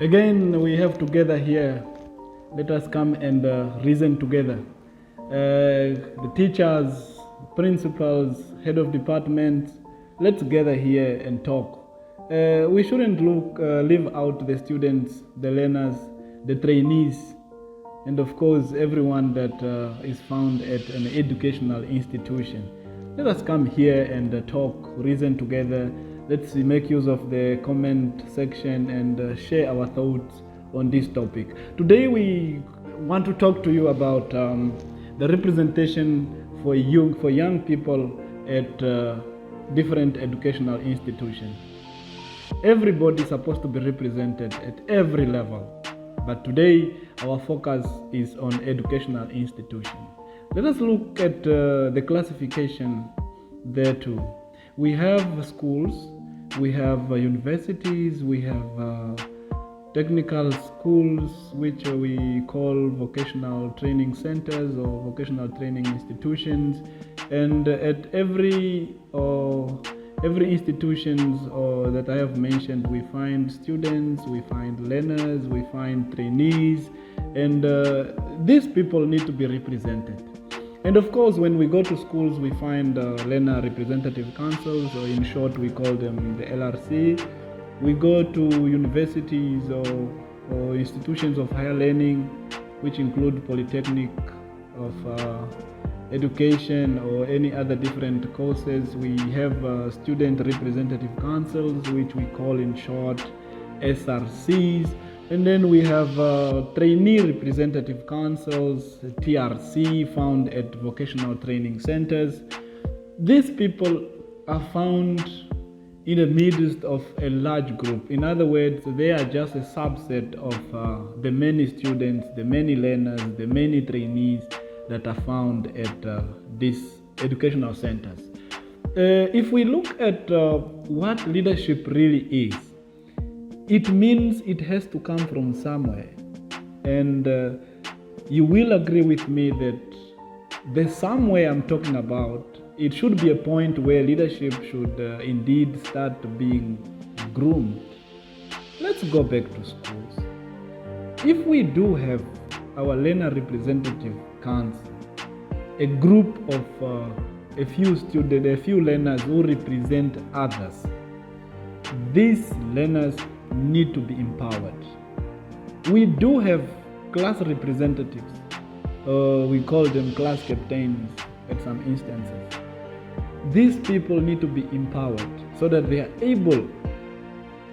Again, we have together here. Let us come and reason together. The teachers, principals, head of departments, let's gather here and talk. We shouldn't leave out the students, the learners, the trainees, and of course everyone that is found at an educational institution. Let us come here and talk, reason together. Let's make use of the comment section and share our thoughts on this topic. Today we want to talk to you about the representation for young people at different educational institutions. Everybody is supposed to be represented at every level, but today our focus is on educational institutions. Let us look at the classification there too. We have schools, we have universities, we have technical schools, which we call vocational training centers or vocational training institutions, and at every institutions that I have mentioned, we find students, we find learners, we find trainees, and these people need to be represented. And of course, when we go to schools, we find learner representative councils, or in short, we call them the LRC. We go to universities or institutions of higher learning, which include polytechnic of education or any other different courses. We have student representative councils, which we call in short SRCs. And then we have trainee representative councils, TRC, found at vocational training centers. These people are found in the midst of a large group. In other words, they are just a subset of the many students, the many learners, the many trainees that are found at these educational centers. If we look at what leadership really is, it means it has to come from somewhere. And you will agree with me that the somewhere I'm talking about, it should be a point where leadership should indeed start being groomed. Let's go back to schools. If we do have our learner representative council, a group of a few students, a few learners who represent others, these learners need to be empowered. We do have class representatives, we call them class captains at some instances. These people need to be empowered so that they are able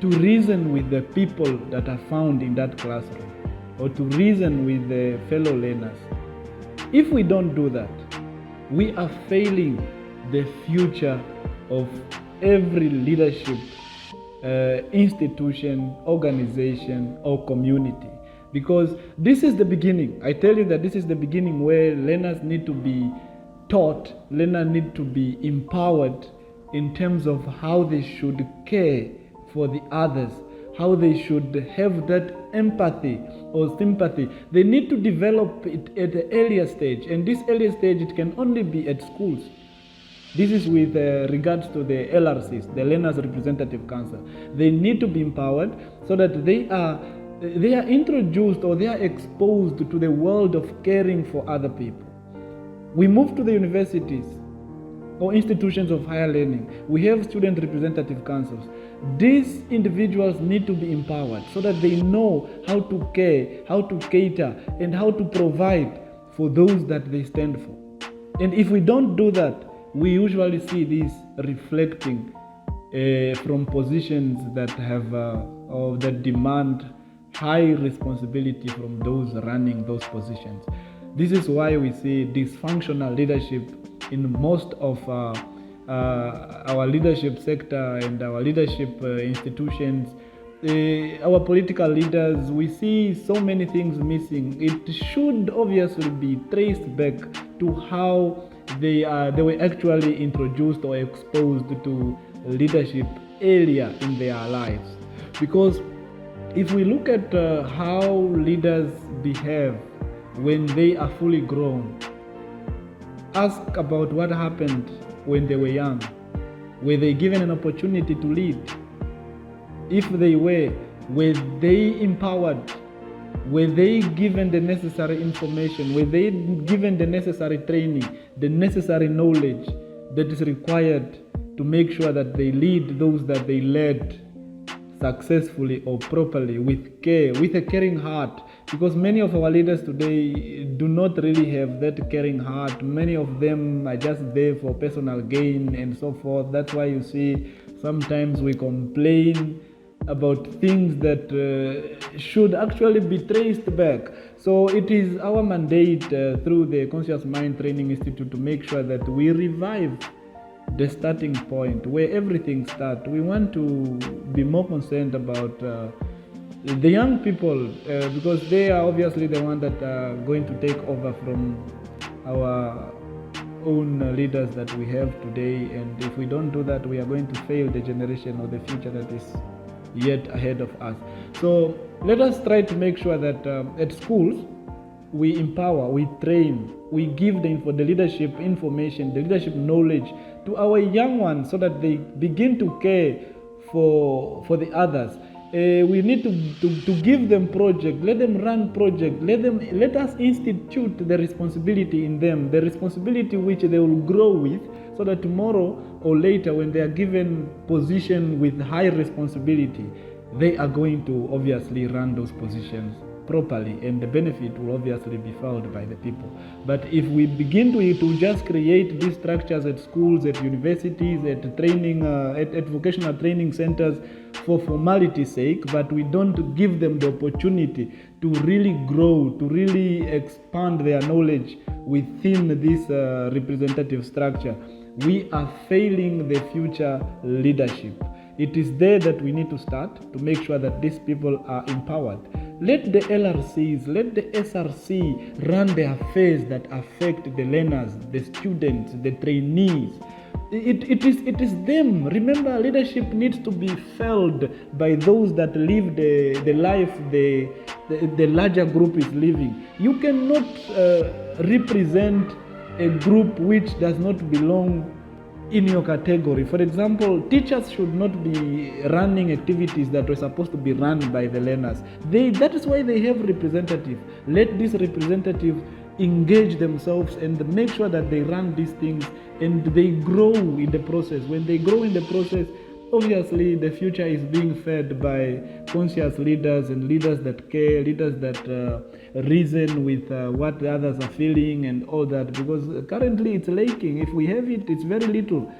to reason with the people that are found in that classroom, or to reason with the fellow learners. If we don't do that, we are failing the future of every leadership institution, organization, or community. Because this is the beginning. I tell you that this is the beginning where learners need to be taught, learners need to be empowered in terms of how they should care for the others, how they should have that empathy or sympathy. They need to develop it at an earlier stage, and this earlier stage, it can only be at schools. This is with regards to the LRCs, the Learners Representative Council. They need to be empowered so that they are introduced, or they are exposed to the world of caring for other people. We move to the universities or institutions of higher learning. We have student representative councils. These individuals need to be empowered so that they know how to care, how to cater, and how to provide for those that they stand for. And if we don't do that, we usually see this reflecting from positions that have or that demand high responsibility from those running those positions. This is why we see dysfunctional leadership in most of our leadership sector and our leadership institutions. Our political leaders, we see so many things missing. It should obviously be traced back to how they were actually introduced or exposed to leadership earlier in their lives. Because if we look at how leaders behave when they are fully grown, ask about what happened when they were young. Were they given an opportunity to lead? If they were, Were they empowered? Were they given the necessary information? Were they given the necessary training, the necessary knowledge that is required to make sure that they lead those that they led successfully or properly, with care, with a caring heart? Because many of our leaders today do not really have that caring heart. Many of them are just there for personal gain and so forth. That's why you see sometimes we complain about things that should actually be traced back. So it is our mandate through the Conscious Mind Training Institute to make sure that we revive the starting point where everything starts. We want to be more concerned about the young people because they are obviously the ones that are going to take over from our own leaders that we have today. And if we don't do that, we are going to fail the generation or the future that is yet ahead of us. So let us try to make sure that at schools we empower, we train, we give the leadership information, the leadership knowledge to our young ones so that they begin to care for the others. We need to give them project, let them run project, let us institute the responsibility in them, the responsibility which they will grow with, so that tomorrow or later when they are given position with high responsibility, they are going to obviously run those positions properly, and the benefit will obviously be felt by the people. But if we begin to just create these structures at schools, at universities, at training, at vocational training centers for formality's sake, but we don't give them the opportunity to really grow, to really expand their knowledge within this representative structure, we are failing the future leadership. It is there that we need to start to make sure that these people are empowered. Let the LRCs, let the SRC run the affairs that affect the learners, the students, the trainees. It is them. Remember, leadership needs to be felt by those that live the life the larger group is living. You cannot represent a group which does not belong in your category. For example, teachers should not be running activities that were supposed to be run by the learners. That is why they have representatives. Let these representatives engage themselves and make sure that they run these things and they grow in the process. When they grow in the process, obviously the future is being fed by conscious leaders and leaders that care, leaders that reason with what the others are feeling and all that, because currently it's lacking. If we have it, it's very little.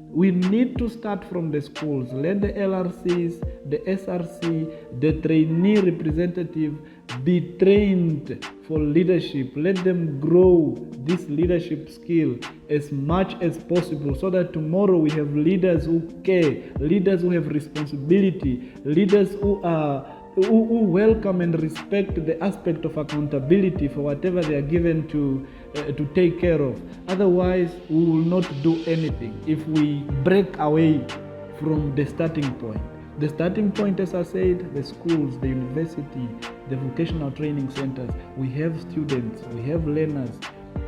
We need to start from the schools. Let the LRCs, the SRC, the trainee representative be trained for leadership. Let them grow this leadership skill as much as possible so that tomorrow we have leaders who care, leaders who have responsibility, leaders who welcome and respect the aspect of accountability for whatever they are given to take care of. Otherwise, we will not do anything if we break away from the starting point. The starting point, as I said, the schools, the university, the vocational training centers. We have students, we have learners,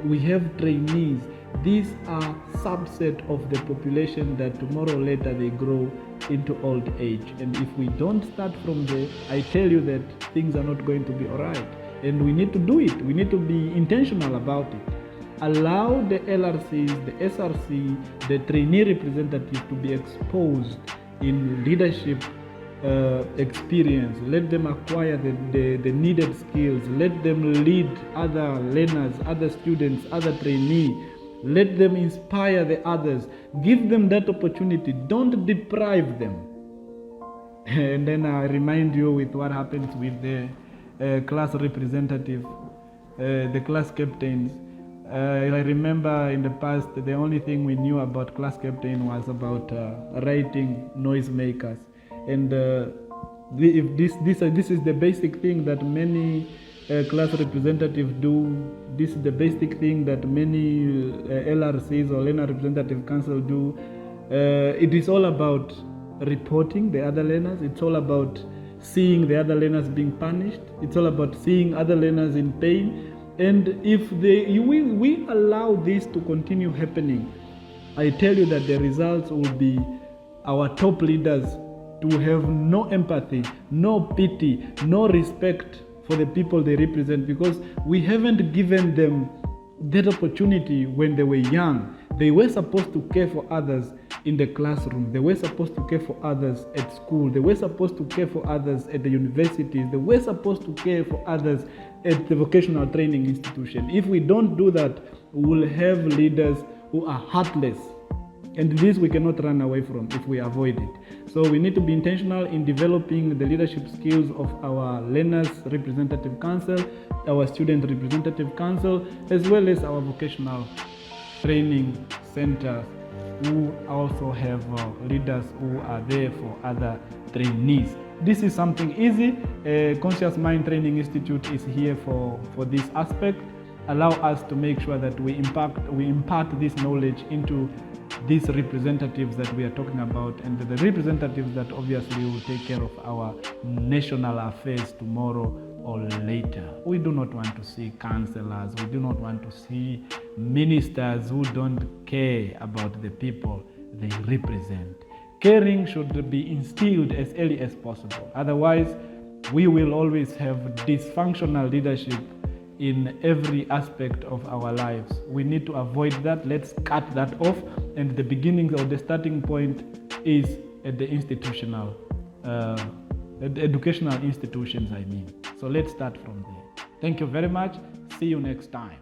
we have trainees. These are subset of the population that tomorrow or later they grow into old age. And if we don't start from there, I tell you that things are not going to be all right. And we need to do it. We need to be intentional about it. Allow the LRCs, the SRC, the trainee representative to be exposed in leadership experience. Let them acquire the needed skills. Let them lead other learners, other students, other trainees. Let them inspire the others. Give them that opportunity. Don't deprive them. And then I remind you with what happens with the class representative, the class captains. I remember in the past, the only thing we knew about class captain was about writing noisemakers. And if this is the basic thing that many class representatives do. This is the basic thing that many LRCs or Learner Representative Council do. It is all about reporting the other learners. It's all about seeing the other learners being punished. It's all about seeing other learners in pain. And if we allow this to continue happening, I tell you that the results will be our top leaders to have no empathy, no pity, no respect for the people they represent, because we haven't given them that opportunity when they were young. They were supposed to care for others in the classroom. They were supposed to care for others at school. They were supposed to care for others at the universities. They were supposed to care for others at the vocational training institution. If we don't do that, we will have leaders who are heartless. And this we cannot run away from if we avoid it. So we need to be intentional in developing the leadership skills of our Learners Representative Council, our Student Representative Council, as well as our vocational training centers, who also have leaders who are there for other trainees. This is something easy. Conscious Mind Training Institute is here for this aspect. Allow us to make sure that we impart this knowledge into these representatives that we are talking about, and the representatives that obviously will take care of our national affairs tomorrow or later. We do not want to see councillors, we do not want to see ministers who don't care about the people they represent. Caring should be instilled as early as possible. Otherwise, we will always have dysfunctional leadership in every aspect of our lives. We need to avoid that. Let's cut that off. And the beginning or the starting point is at the institutional, at the educational institutions, I mean. So let's start from there. Thank you very much. See you next time.